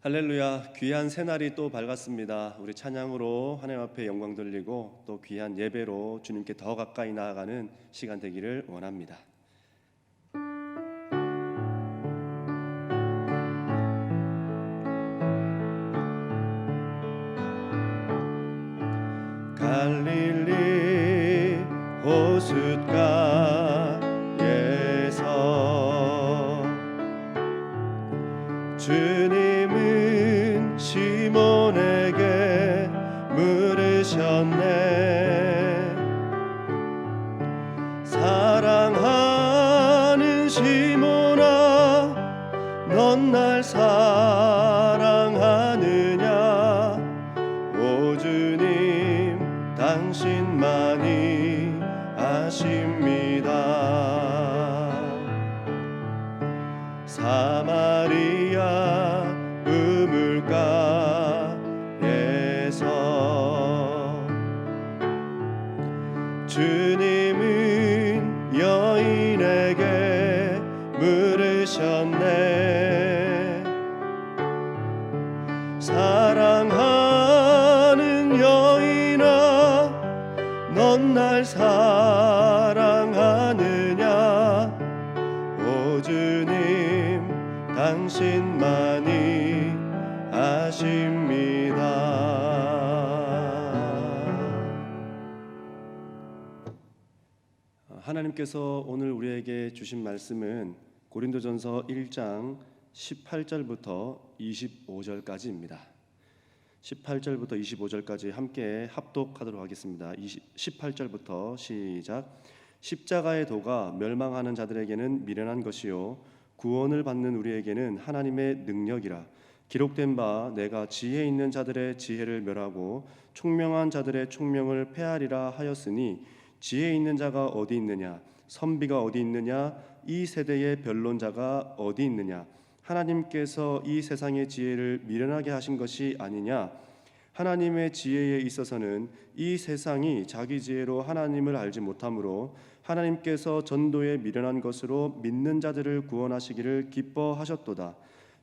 할렐루야, 귀한 새날이 또 밝았습니다. 우리 찬양으로 하나님 앞에 영광 돌리고 또 귀한 예배로 주님께 더 가까이 나아가는 시간 되기를 원합니다. 갈릴리 호숫가에서 주님은 시몬에게 물으셨네. 사랑하는 시몬아, 넌 날 사랑하느냐? 오 주님, 당신만이 아십니다. 사마리아 우물가에서 주님은 여인에게 물으셨네. 사랑하는 여인아, 넌 날 사랑하느냐? 오 주님, 당신만이 아십니다. 하나님께서 오늘 우리에게 주신 말씀은 고린도전서 1장 18절부터 25절까지입니다. 18절부터 25절까지 함께 합독하도록 하겠습니다. 18절부터 시작. 십자가의 도가 멸망하는 자들에게는 미련한 것이요 구원을 받는 우리에게는 하나님의 능력이라. 기록된 바 내가 지혜 있는 자들의 지혜를 멸하고 총명한 자들의 총명을 폐하리라 하였으니 지혜 있는 자가 어디 있느냐? 선비가 어디 있느냐? 이 세대의 변론자가 어디 있느냐? 하나님께서 이 세상의 지혜를 미련하게 하신 것이 아니냐? 하나님의 지혜에 있어서는 이 세상이 자기 지혜로 하나님을 알지 못하므로 하나님께서 전도에 미련한 것으로 믿는 자들을 구원하시기를 기뻐하셨도다.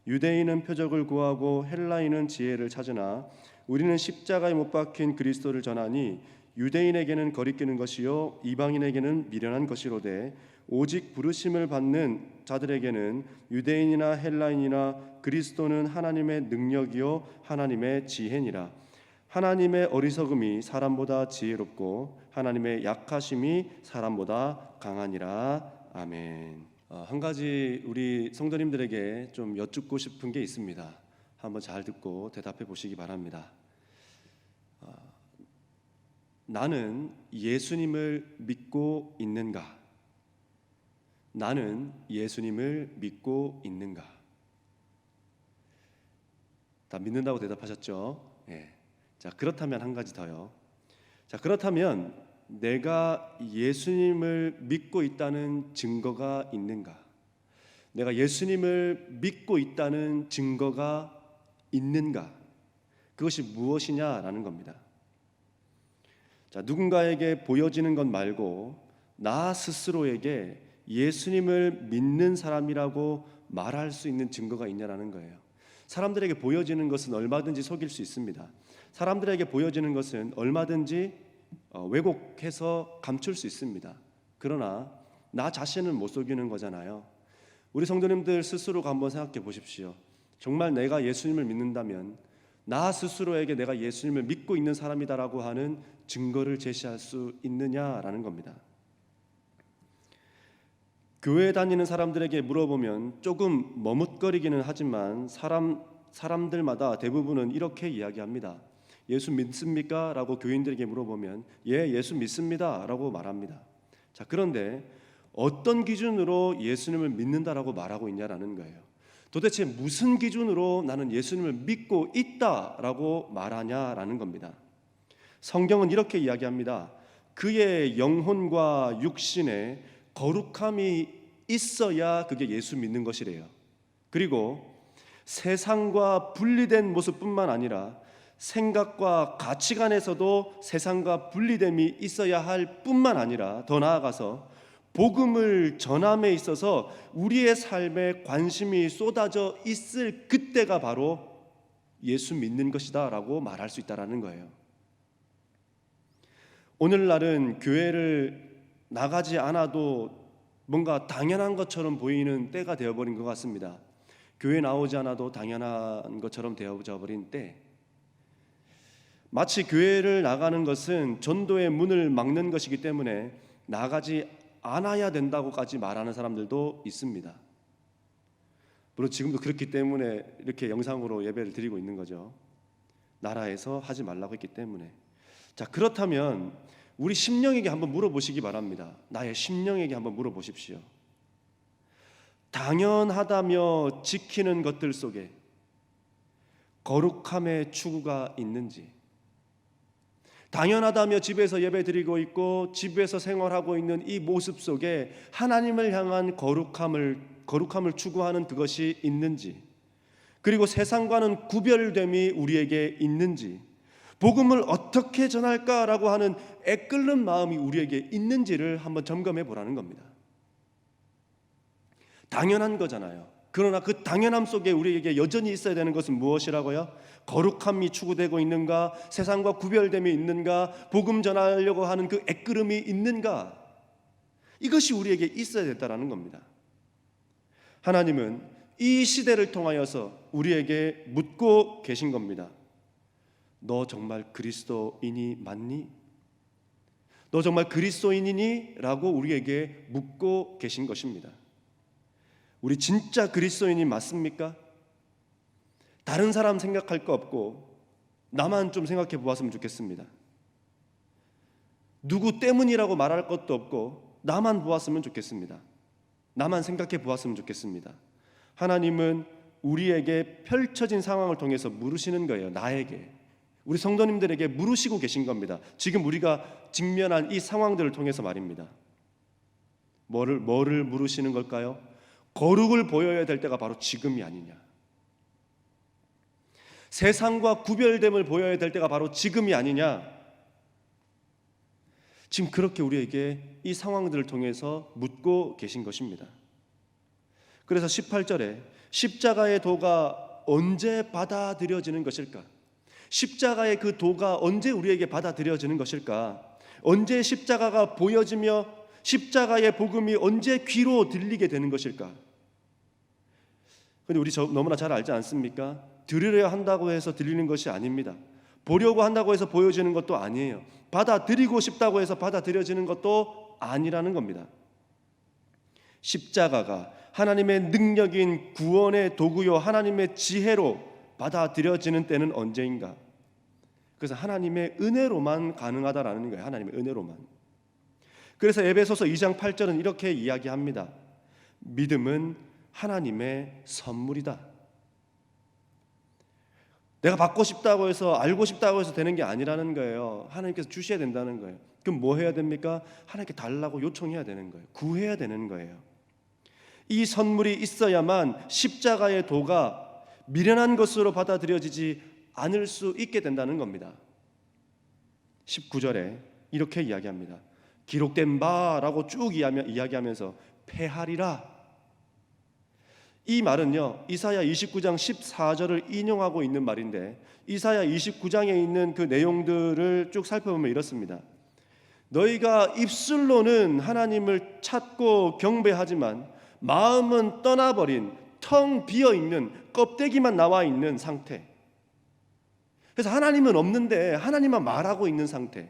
유대인은 표적을 구하고 헬라인은 지혜를 찾으나 우리는 십자가에 못 박힌 그리스도를 전하니 유대인에게는 거리끼는 것이요 이방인에게는 미련한 것이로되 오직 부르심을 받는 자들에게는 유대인이나 헬라인이나 그리스도는 하나님의 능력이요 하나님의 지혜니라. 하나님의 어리석음이 사람보다 지혜롭고 하나님의 약하심이 사람보다 강하니라. 아멘. 한 가지 우리 성도님들에게 좀 여쭙고 싶은 게 있습니다. 한번 잘 듣고 대답해 보시기 바랍니다. 나는 예수님을 믿고 있는가? 나는 예수님을 믿고 있는가? 다 믿는다고 대답하셨죠? 예. 자, 그렇다면 한 가지 더요. 자, 그렇다면 내가 예수님을 믿고 있다는 증거가 있는가? 내가 예수님을 믿고 있다는 증거가 있는가? 그것이 무엇이냐라는 겁니다. 자, 누군가에게 보여지는 것 말고 나 스스로에게 예수님을 믿는 사람이라고 말할 수 있는 증거가 있냐라는 거예요. 사람들에게 보여지는 것은 얼마든지 속일 수 있습니다. 사람들에게 보여지는 것은 얼마든지 왜곡해서 감출 수 있습니다. 그러나 나 자신은 못 속이는 거잖아요. 우리 성도님들 스스로가 한번 생각해 보십시오. 정말 내가 예수님을 믿는다면 나 스스로에게 내가 예수님을 믿고 있는 사람이다라고 하는 증거를 제시할 수 있느냐라는 겁니다. 교회 다니는 사람들에게 물어보면 조금 머뭇거리기는 하지만 사람들마다 대부분은 이렇게 이야기합니다. 예수 믿습니까? 라고 교인들에게 물어보면 예, 예수 믿습니다 라고 말합니다. 자, 그런데 어떤 기준으로 예수님을 믿는다라고 말하고 있냐라는 거예요. 도대체 무슨 기준으로 나는 예수님을 믿고 있다라고 말하냐라는 겁니다. 성경은 이렇게 이야기합니다. 그의 영혼과 육신에 거룩함이 있어야 그게 예수 믿는 것이래요. 그리고 세상과 분리된 모습뿐만 아니라 생각과 가치관에서도 세상과 분리됨이 있어야 할 뿐만 아니라 더 나아가서 복음을 전함에 있어서 우리의 삶에 관심이 쏟아져 있을 그때가 바로 예수 믿는 것이다 라고 말할 수 있다는 거예요. 오늘날은 교회를 나가지 않아도 뭔가 당연한 것처럼 보이는 때가 되어버린 것 같습니다. 교회 나오지 않아도 당연한 것처럼 되어져 버린 때, 마치 교회를 나가는 것은 전도의 문을 막는 것이기 때문에 나가지 않아야 된다고까지 말하는 사람들도 있습니다. 물론 지금도 그렇기 때문에 이렇게 영상으로 예배를 드리고 있는 거죠. 나라에서 하지 말라고 했기 때문에. 자, 그렇다면 우리 심령에게 한번 물어보시기 바랍니다. 나의 심령에게 한번 물어보십시오. 당연하다며 지키는 것들 속에 거룩함의 추구가 있는지, 당연하다며 집에서 예배드리고 있고 집에서 생활하고 있는 이 모습 속에 하나님을 향한 거룩함을 추구하는 그것이 있는지, 그리고 세상과는 구별됨이 우리에게 있는지, 복음을 어떻게 전할까라고 하는 애끓는 마음이 우리에게 있는지를 한번 점검해 보라는 겁니다. 당연한 거잖아요. 그러나 그 당연함 속에 우리에게 여전히 있어야 되는 것은 무엇이라고요? 거룩함이 추구되고 있는가? 세상과 구별됨이 있는가? 복음 전하려고 하는 그 애끓음이 있는가? 이것이 우리에게 있어야 된다는 겁니다. 하나님은 이 시대를 통하여서 우리에게 묻고 계신 겁니다. 너 정말 그리스도인이 맞니? 너 정말 그리스도인이니? 라고 우리에게 묻고 계신 것입니다. 우리 진짜 그리스도인이 맞습니까? 다른 사람 생각할 거 없고 나만 좀 생각해 보았으면 좋겠습니다. 누구 때문이라고 말할 것도 없고 나만 보았으면 좋겠습니다. 나만 생각해 보았으면 좋겠습니다. 하나님은 우리에게 펼쳐진 상황을 통해서 물으시는 거예요. 나에게, 우리 성도님들에게 물으시고 계신 겁니다. 지금 우리가 직면한 이 상황들을 통해서 말입니다. 뭐를 물으시는 걸까요? 거룩을 보여야 될 때가 바로 지금이 아니냐, 세상과 구별됨을 보여야 될 때가 바로 지금이 아니냐. 지금 그렇게 우리에게 이 상황들을 통해서 묻고 계신 것입니다. 그래서 18절에 십자가의 도가 언제 받아들여지는 것일까? 십자가의 그 도가 언제 우리에게 받아들여지는 것일까? 언제 십자가가 보여지며 십자가의 복음이 언제 귀로 들리게 되는 것일까? 그런데 우리 너무나 잘 알지 않습니까? 들으려야 한다고 해서 들리는 것이 아닙니다. 보려고 한다고 해서 보여지는 것도 아니에요. 받아들이고 싶다고 해서 받아들여지는 것도 아니라는 겁니다. 십자가가 하나님의 능력인 구원의 도구요 하나님의 지혜로 받아들여지는 때는 언제인가? 그래서 하나님의 은혜로만 가능하다라는 거예요. 하나님의 은혜로만. 그래서 에베소서 2장 8절은 이렇게 이야기합니다. 믿음은 하나님의 선물이다. 내가 받고 싶다고 해서, 알고 싶다고 해서 되는 게 아니라는 거예요. 하나님께서 주셔야 된다는 거예요. 그럼 뭐 해야 됩니까? 하나님께 달라고 요청해야 되는 거예요. 구해야 되는 거예요. 이 선물이 있어야만 십자가의 도가 미련한 것으로 받아들여지지 않을 수 있게 된다는 겁니다. 19절에 이렇게 이야기합니다. 기록된 바라고 쭉 이야기하면서 패하리라. 이 말은요, 이사야 29장 14절을 인용하고 있는 말인데, 이사야 29장에 있는 그 내용들을 쭉 살펴보면 이렇습니다. 너희가 입술로는 하나님을 찾고 경배하지만 마음은 떠나버린, 텅 비어있는, 껍데기만 나와 있는 상태. 그래서 하나님은 없는데 하나님만 말하고 있는 상태.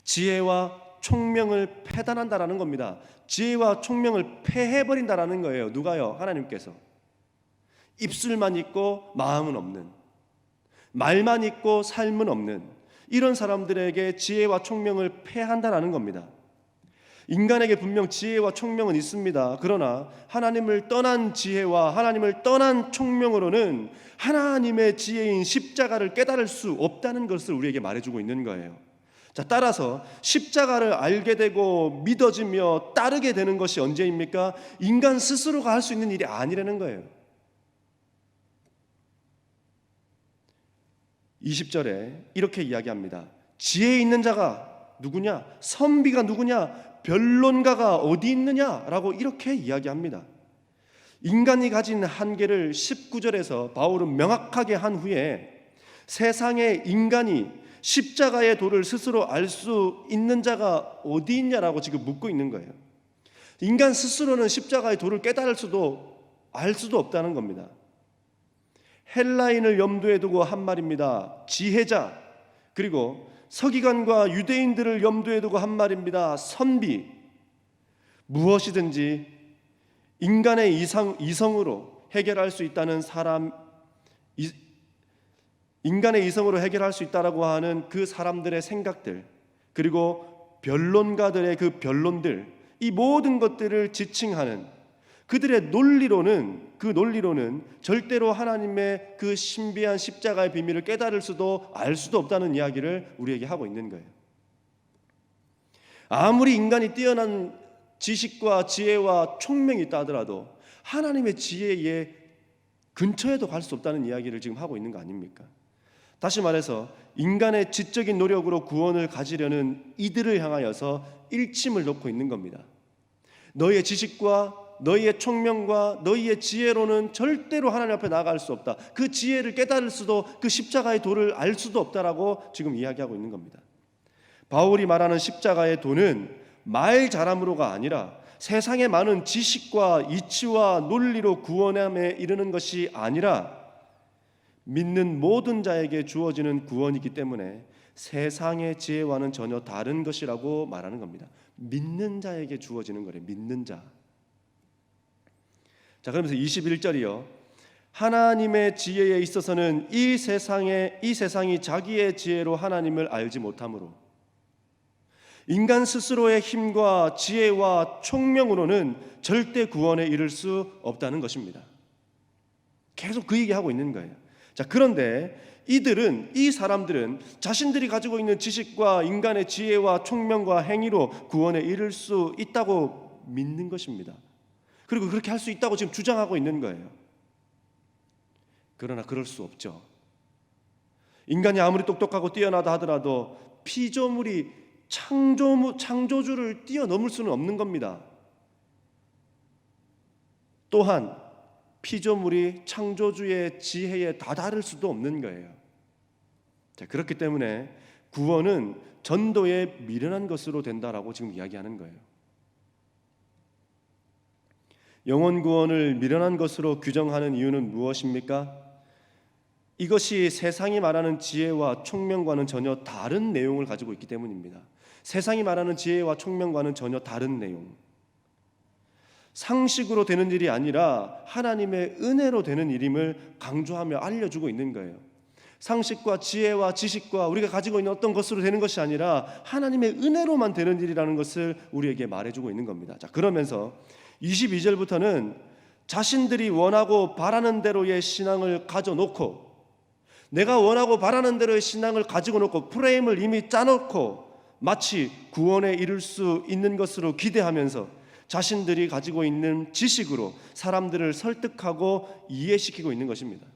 지혜와 총명을 패단한다라는 겁니다. 지혜와 총명을 패해버린다라는 거예요. 누가요? 하나님께서. 입술만 있고 마음은 없는, 말만 있고 삶은 없는 이런 사람들에게 지혜와 총명을 패한다라는 겁니다. 인간에게 분명 지혜와 총명은 있습니다. 그러나 하나님을 떠난 지혜와 하나님을 떠난 총명으로는 하나님의 지혜인 십자가를 깨달을 수 없다는 것을 우리에게 말해주고 있는 거예요. 자, 따라서 십자가를 알게 되고 믿어지며 따르게 되는 것이 언제입니까? 인간 스스로가 할 수 있는 일이 아니라는 거예요. 20절에 이렇게 이야기합니다. 지혜 있는 자가 누구냐? 선비가 누구냐? 변론가가 어디 있느냐라고 이렇게 이야기합니다. 인간이 가진 한계를 19절에서 바울은 명확하게 한 후에 세상에 인간이 십자가의 도를 스스로 알 수 있는 자가 어디 있냐라고 지금 묻고 있는 거예요. 인간 스스로는 십자가의 도를 깨달을 수도 알 수도 없다는 겁니다. 헬라인을 염두에 두고 한 말입니다. 지혜자. 그리고 서기관과 유대인들을 염두에 두고 한 말입니다. 선비. 무엇이든지 인간의 이성으로 해결할 수 있다는 인간의 이성으로 해결할 수 있다라고 하는 그 사람들의 생각들, 그리고 변론가들의 그 변론들, 이 모든 것들을 지칭하는 그들의 논리로는 절대로 하나님의 그 신비한 십자가의 비밀을 깨달을 수도 알 수도 없다는 이야기를 우리에게 하고 있는 거예요. 아무리 인간이 뛰어난 지식과 지혜와 총명이 있다 하더라도 하나님의 지혜의 근처에도 갈 수 없다는 이야기를 지금 하고 있는 거 아닙니까? 다시 말해서 인간의 지적인 노력으로 구원을 가지려는 이들을 향하여서 일침을 놓고 있는 겁니다. 너희의 지식과 너희의 총명과 너희의 지혜로는 절대로 하나님 앞에 나아갈 수 없다. 그 지혜를 깨달을 수도, 그 십자가의 도를 알 수도 없다라고 지금 이야기하고 있는 겁니다. 바울이 말하는 십자가의 도는 말 잘함으로가 아니라 세상의 많은 지식과 이치와 논리로 구원함에 이르는 것이 아니라 믿는 모든 자에게 주어지는 구원이기 때문에 세상의 지혜와는 전혀 다른 것이라고 말하는 겁니다. 믿는 자에게 주어지는 거래요. 믿는 자. 자, 그러면서 21절이요. 하나님의 지혜에 있어서는 이 세상이 자기의 지혜로 하나님을 알지 못하므로 인간 스스로의 힘과 지혜와 총명으로는 절대 구원에 이를 수 없다는 것입니다. 계속 그 얘기하고 있는 거예요. 자, 그런데 이 사람들은 자신들이 가지고 있는 지식과 인간의 지혜와 총명과 행위로 구원에 이를 수 있다고 믿는 것입니다. 그리고 그렇게 할 수 있다고 지금 주장하고 있는 거예요. 그러나 그럴 수 없죠. 인간이 아무리 똑똑하고 뛰어나다 하더라도 피조물이 창조주를 뛰어넘을 수는 없는 겁니다. 또한 피조물이 창조주의 지혜에 다다를 수도 없는 거예요. 자, 그렇기 때문에 구원은 전도에 미련한 것으로 된다라고 지금 이야기하는 거예요. 영혼 구원을 미련한 것으로 규정하는 이유는 무엇입니까? 이것이 세상이 말하는 지혜와 총명과는 전혀 다른 내용을 가지고 있기 때문입니다. 세상이 말하는 지혜와 총명과는 전혀 다른 내용. 상식으로 되는 일이 아니라 하나님의 은혜로 되는 일임을 강조하며 알려주고 있는 거예요. 상식과 지혜와 지식과 우리가 가지고 있는 어떤 것으로 되는 것이 아니라 하나님의 은혜로만 되는 일이라는 것을 우리에게 말해주고 있는 겁니다. 자, 그러면서 22절부터는 자신들이 원하고 바라는 대로의 신앙을 가져놓고, 내가 원하고 바라는 대로의 신앙을 가지고 놓고 프레임을 이미 짜놓고 마치 구원에 이를 수 있는 것으로 기대하면서 자신들이 가지고 있는 지식으로 사람들을 설득하고 이해시키고 있는 것입니다.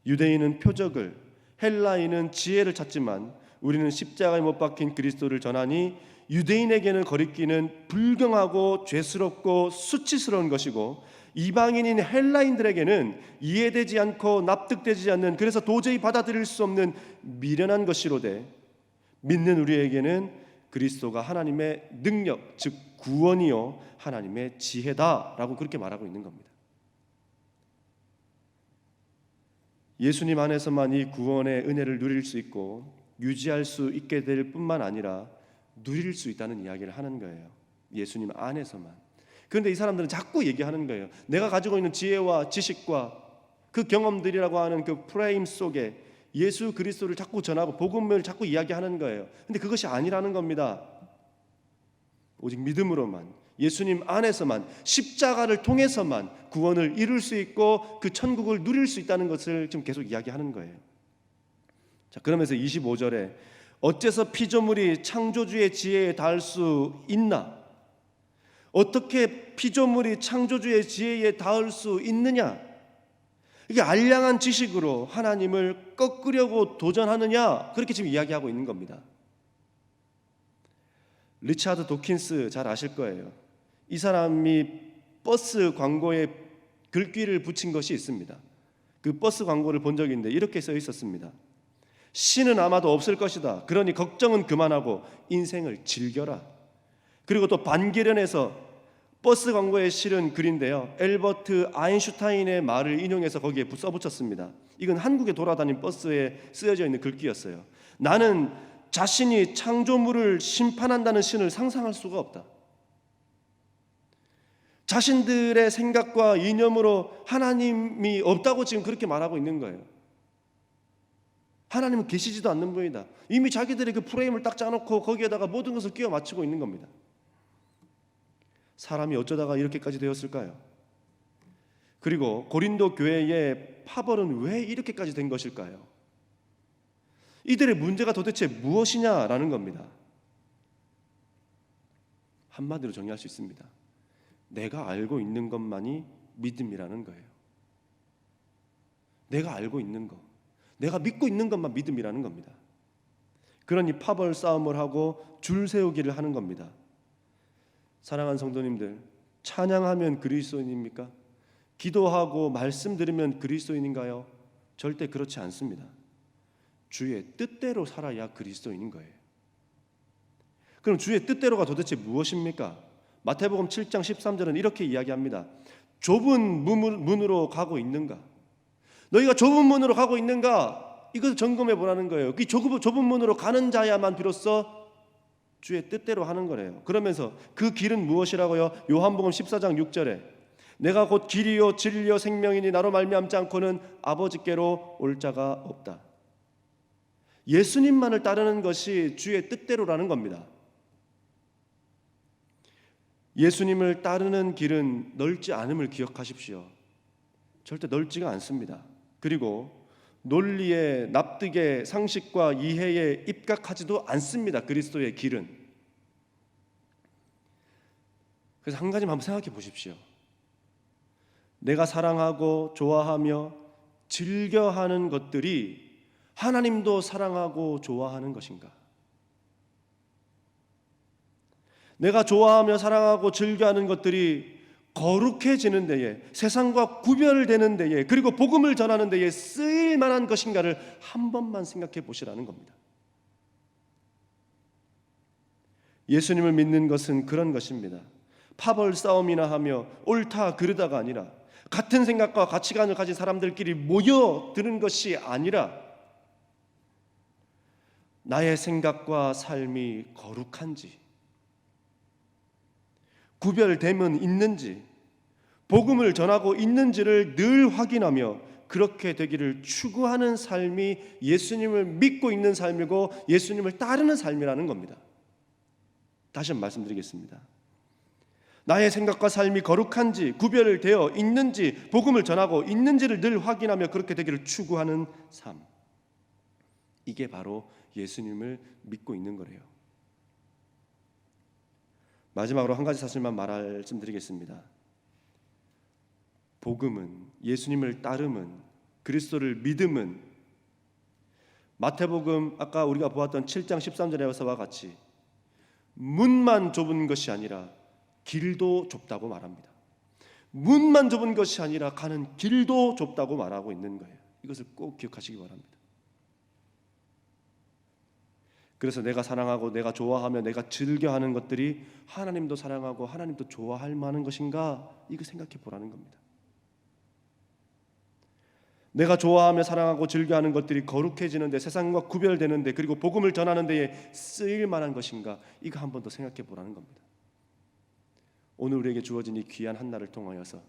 유대인은 표적을, 헬라인은 지혜를 찾지만 우리는 십자가에 못 박힌 그리스도를 전하니 유대인에게는 거리끼는 불경하고 죄스럽고 수치스러운 것이고 이방인인 헬라인들에게는 이해되지 않고 납득되지 않는, 그래서 도저히 받아들일 수 없는 미련한 것이로되 믿는 우리에게는 그리스도가 하나님의 능력, 즉 구원이요 하나님의 지혜다라고 그렇게 말하고 있는 겁니다. 예수님 안에서만 이 구원의 은혜를 누릴 수 있고 유지할 수 있게 될 뿐만 아니라 누릴 수 있다는 이야기를 하는 거예요. 예수님 안에서만. 그런데 이 사람들은 자꾸 얘기하는 거예요. 내가 가지고 있는 지혜와 지식과 그 경험들이라고 하는 그 프레임 속에 예수 그리스도를 자꾸 전하고 복음을 자꾸 이야기하는 거예요. 근데 그것이 아니라는 겁니다. 오직 믿음으로만, 예수님 안에서만, 십자가를 통해서만 구원을 이룰 수 있고 그 천국을 누릴 수 있다는 것을 지금 계속 이야기하는 거예요. 자, 그러면서 25절에 어째서 피조물이 창조주의 지혜에 닿을 수 있나? 어떻게 피조물이 창조주의 지혜에 닿을 수 있느냐? 이게 알량한 지식으로 하나님을 꺾으려고 도전하느냐? 그렇게 지금 이야기하고 있는 겁니다. 리차드 도킨스 잘 아실 거예요. 이 사람이 버스 광고에 글귀를 붙인 것이 있습니다. 그 버스 광고를 본 적이 있는데 이렇게 써 있었습니다. 신은 아마도 없을 것이다. 그러니 걱정은 그만하고 인생을 즐겨라. 그리고 또 반기련에서 버스 광고에 실은 글인데요, 엘버트 아인슈타인의 말을 인용해서 거기에 써붙였습니다. 이건 한국에 돌아다닌 버스에 쓰여져 있는 글귀였어요. 나는 자신이 창조물을 심판한다는 신을 상상할 수가 없다. 자신들의 생각과 이념으로 하나님이 없다고 지금 그렇게 말하고 있는 거예요. 하나님은 계시지도 않는 분이다. 이미 자기들의 그 프레임을 딱 짜놓고 거기에다가 모든 것을 끼워 맞추고 있는 겁니다. 사람이 어쩌다가 이렇게까지 되었을까요? 그리고 고린도 교회의 파벌은 왜 이렇게까지 된 것일까요? 이들의 문제가 도대체 무엇이냐라는 겁니다. 한마디로 정리할 수 있습니다. 내가 알고 있는 것만이 믿음이라는 거예요. 내가 알고 있는 것, 내가 믿고 있는 것만 믿음이라는 겁니다. 그러니 파벌 싸움을 하고 줄 세우기를 하는 겁니다. 사랑하는 성도님들, 찬양하면 그리스도인입니까? 기도하고 말씀 들으면 그리스도인인가요? 절대 그렇지 않습니다. 주의 뜻대로 살아야 그리스도인인 거예요. 그럼 주의 뜻대로가 도대체 무엇입니까? 마태복음 7장 13절은 이렇게 이야기합니다. 좁은 문으로 가고 있는가? 너희가 좁은 문으로 가고 있는가? 이것을 점검해 보라는 거예요. 그 좁은 문으로 가는 자야만 비로소 주의 뜻대로 하는 거래요. 그러면서 그 길은 무엇이라고요? 요한복음 14장 6절에 내가 곧 길이요 진리요 생명이니 나로 말미암지 않고는 아버지께로 올 자가 없다. 예수님만을 따르는 것이 주의 뜻대로라는 겁니다. 예수님을 따르는 길은 넓지 않음을 기억하십시오. 절대 넓지가 않습니다. 그리고 논리에 납득에 상식과 이해에 입각하지도 않습니다. 그리스도의 길은. 그래서 한 가지만 한번 생각해 보십시오. 내가 사랑하고 좋아하며 즐겨하는 것들이 하나님도 사랑하고 좋아하는 것인가? 내가 좋아하며 사랑하고 즐겨하는 것들이 거룩해지는 데에, 세상과 구별되는 데에, 그리고 복음을 전하는 데에 쓰일 만한 것인가를 한 번만 생각해 보시라는 겁니다. 예수님을 믿는 것은 그런 것입니다. 파벌 싸움이나 하며 옳다 그르다가 아니라, 같은 생각과 가치관을 가진 사람들끼리 모여드는 것이 아니라 나의 생각과 삶이 거룩한지, 구별됨은 있는지, 복음을 전하고 있는지를 늘 확인하며 그렇게 되기를 추구하는 삶이 예수님을 믿고 있는 삶이고 예수님을 따르는 삶이라는 겁니다. 다시 한번 말씀드리겠습니다. 나의 생각과 삶이 거룩한지, 구별되어 있는지, 복음을 전하고 있는지를 늘 확인하며 그렇게 되기를 추구하는 삶, 이게 바로 예수님을 믿고 있는 거래요. 마지막으로 한 가지 사실만 말씀드리겠습니다. 복음은, 예수님을 따름은, 그리스도를 믿음은 마태복음 아까 우리가 보았던 7장 13절에서와 같이 문만 좁은 것이 아니라 길도 좁다고 말합니다. 문만 좁은 것이 아니라 가는 길도 좁다고 말하고 있는 거예요. 이것을 꼭 기억하시기 바랍니다. 그래서 내가 사랑하고 내가 좋아하며 내가 즐겨하는 것들이 하나님도 사랑하고 하나님도 좋아할 만한 것인가? 이거 생각해 보라는 겁니다. 내가 좋아하며 사랑하고 즐겨하는 것들이 거룩해지는데, 세상과 구별되는데, 그리고 복음을 전하는 데에 쓰일 만한 것인가? 이거 한 번 더 생각해 보라는 겁니다. 오늘 우리에게 주어진 이 귀한 한 날을 통하여서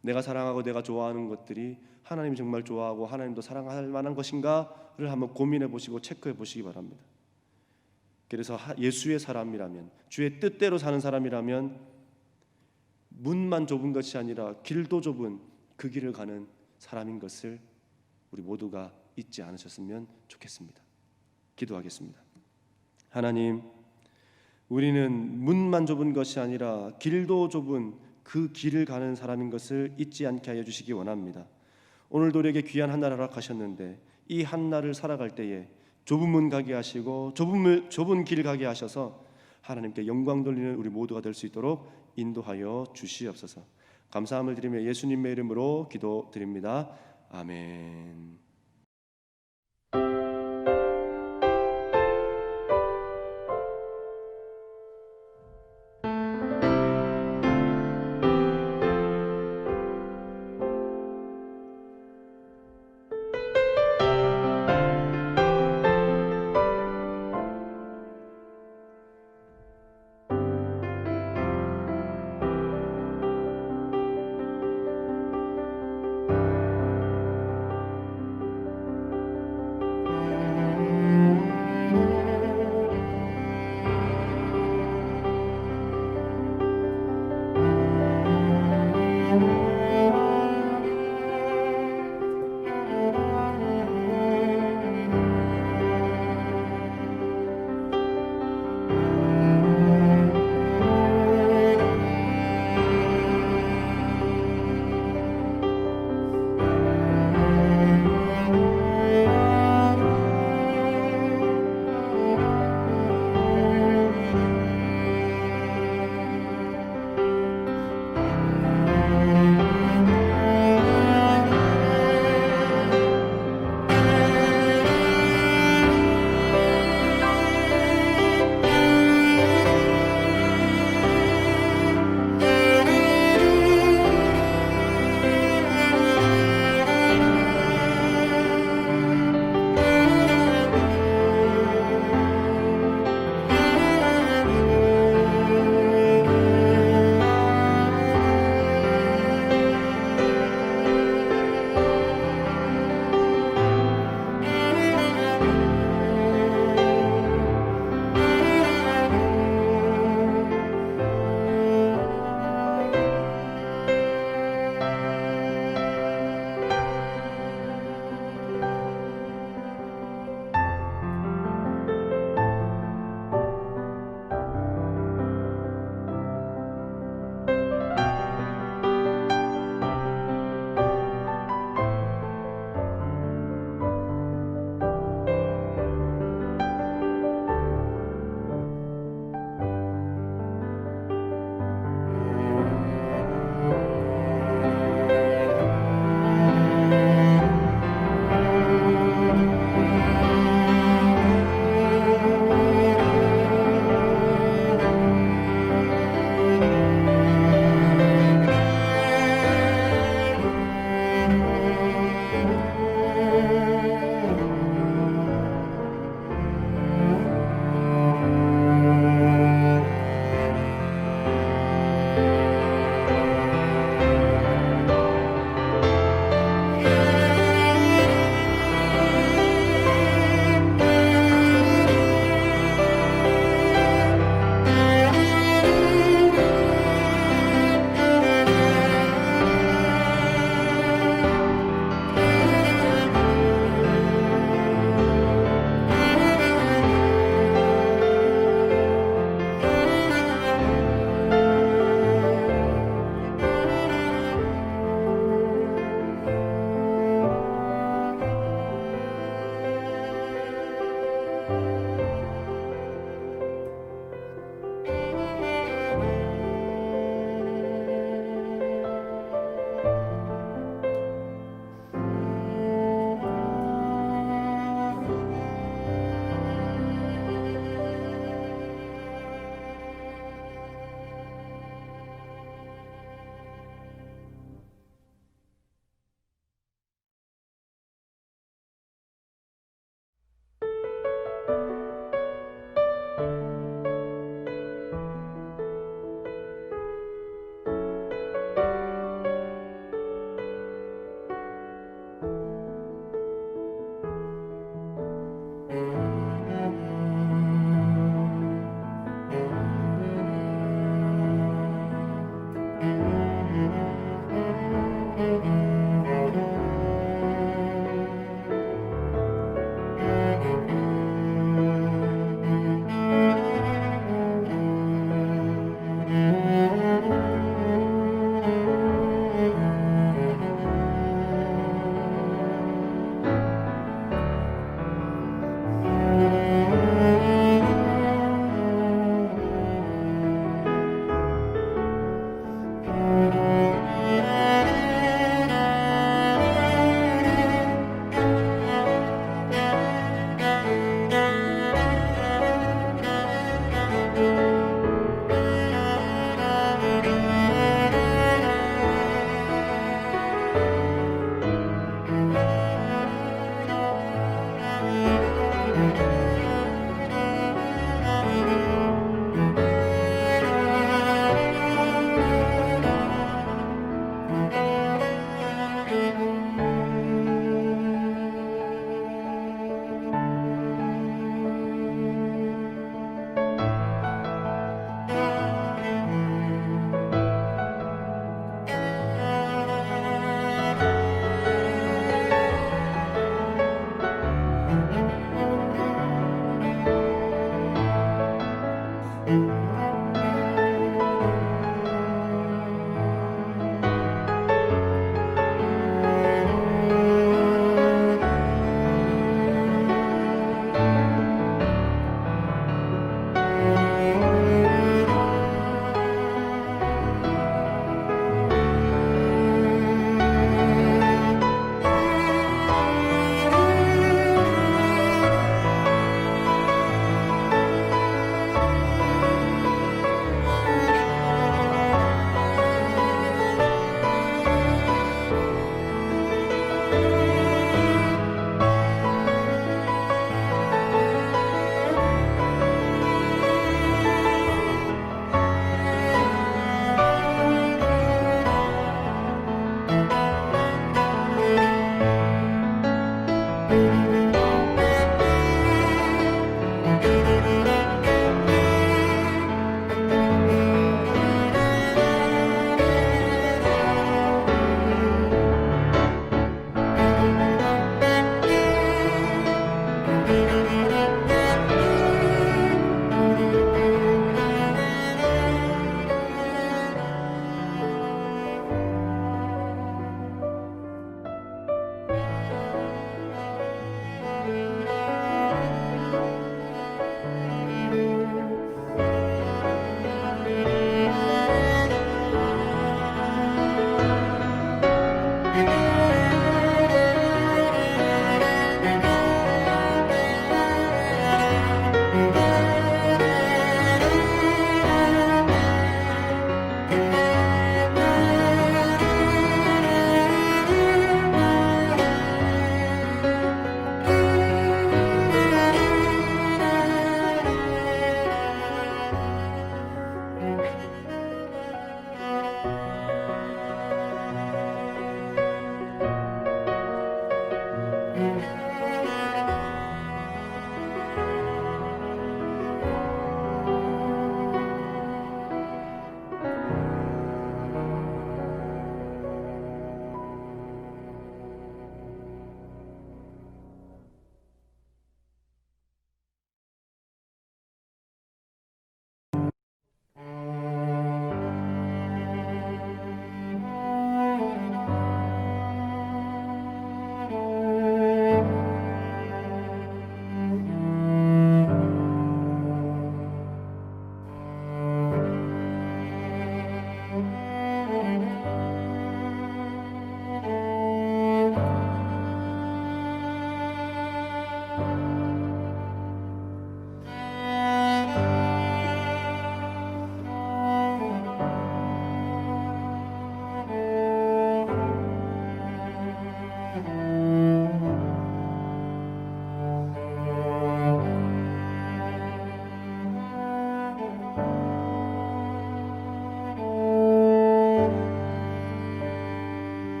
내가 사랑하고 내가 좋아하는 것들이 하나님이 정말 좋아하고 하나님도 사랑할 만한 것인가를 한번 고민해 보시고 체크해 보시기 바랍니다. 그래서 예수의 사람이라면, 주의 뜻대로 사는 사람이라면 문만 좁은 것이 아니라 길도 좁은 그 길을 가는 사람인 것을 우리 모두가 잊지 않으셨으면 좋겠습니다. 기도하겠습니다. 하나님, 우리는 문만 좁은 것이 아니라 길도 좁은 그 길을 가는 사람인 것을 잊지 않게 하여 주시기 원합니다. 오늘도 우리에게 귀한 한 날 허락하셨는데 이 한 날을 살아갈 때에 좁은 문 가게 하시고 좁은 길 가게 하셔서 하나님께 영광 돌리는 우리 모두가 될 수 있도록 인도하여 주시옵소서. 감사함을 드리며 예수님의 이름으로 기도드립니다. 아멘.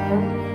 주옵소서.